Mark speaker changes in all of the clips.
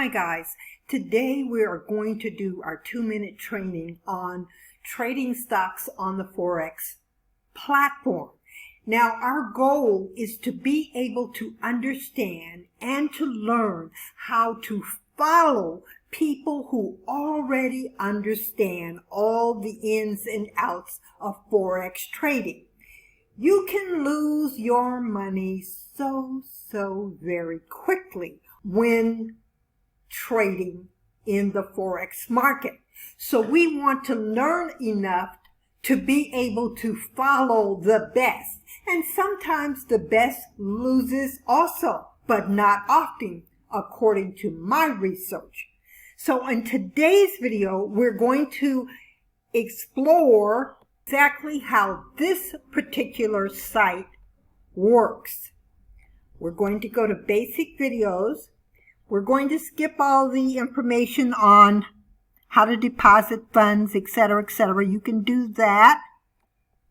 Speaker 1: Hi guys, today we are going to do our 2-minute training on trading stocks on the Forex platform. Now our goal is to be able to understand and to learn how to follow people who already understand all the ins and outs of Forex trading. You can lose your money so very quickly when trading in the Forex market. So we want to learn enough to be able to follow the best. And sometimes the best loses also, but not often, according to my research. So in today's video, we're going to explore exactly how this particular site works. We're going to go to basic videos. We're going to skip all the information on how to deposit funds, etc., etc. You can do that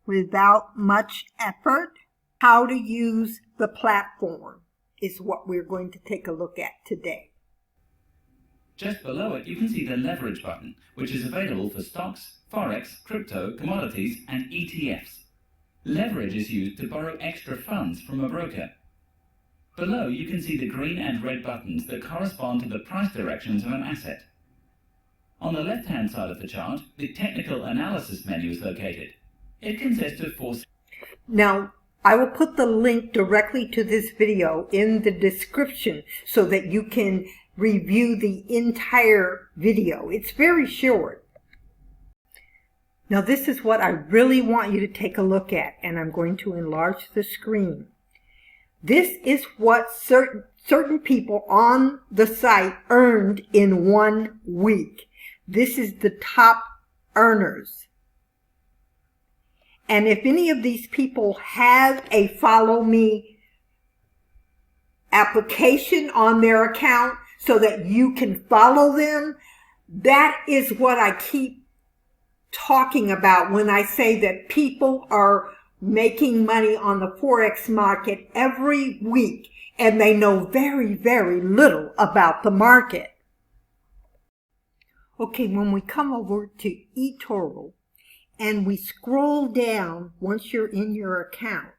Speaker 1: without much effort. How to use the platform is what we're going to take a look at today.
Speaker 2: Just below it, you can see the leverage button, which is available for stocks, Forex, crypto, commodities, and ETFs. Leverage is used to borrow extra funds from a broker. Below, you can see the green and red buttons that correspond to the price directions of an asset. On the left-hand side of the chart, the technical analysis menu is located. It consists of 4...
Speaker 1: Now, I will put the link directly to this video in the description so that you can review the entire video. It's very short. Now, this is what I really want you to take a look at, and I'm going to enlarge the screen. This is what certain people on the site earned in 1 week. This is the top earners. And if any of these people have a follow me application on their account so that you can follow them, that is what I keep talking about when I say that people are making money on the Forex market every week and they know very little about the market. Okay, when we come over to eToro and we scroll down once you're in your account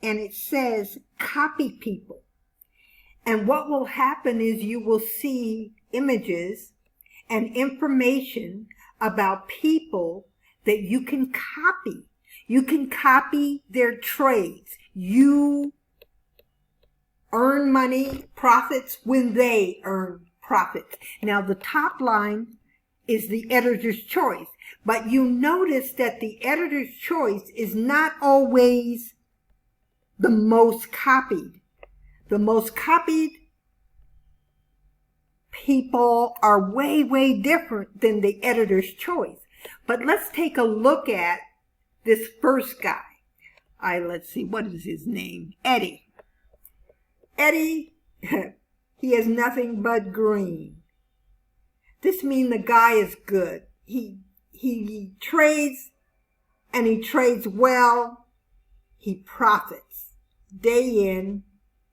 Speaker 1: and it says copy people, and what will happen is you will see images and information about people that you can copy. You can copy their trades. You earn money, profits when they earn profits. Now, the top line is the editor's choice, but you notice that the editor's choice is not always the most copied. The most copied people are way different than the editor's choice. But let's take a look at this first guy. Let's see, what is his name? Eddie. Eddie, he has nothing but green. This means the guy is good. He trades, and he trades well. He profits day in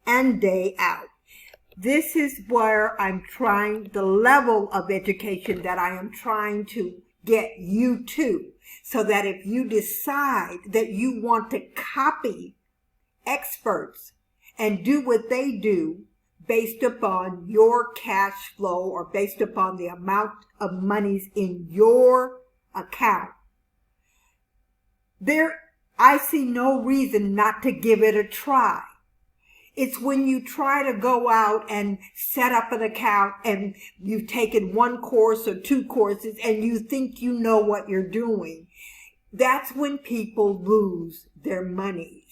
Speaker 1: and day out. This is where I'm trying, the level of education that I am trying to get you to, so that if you decide that you want to copy experts and do what they do based upon your cash flow or based upon the amount of monies in your account, I see no reason not to give it a try. It's when you try to go out and set up an account and you've taken 1 course or 2 courses and you think you know what you're doing. That's when people lose their money.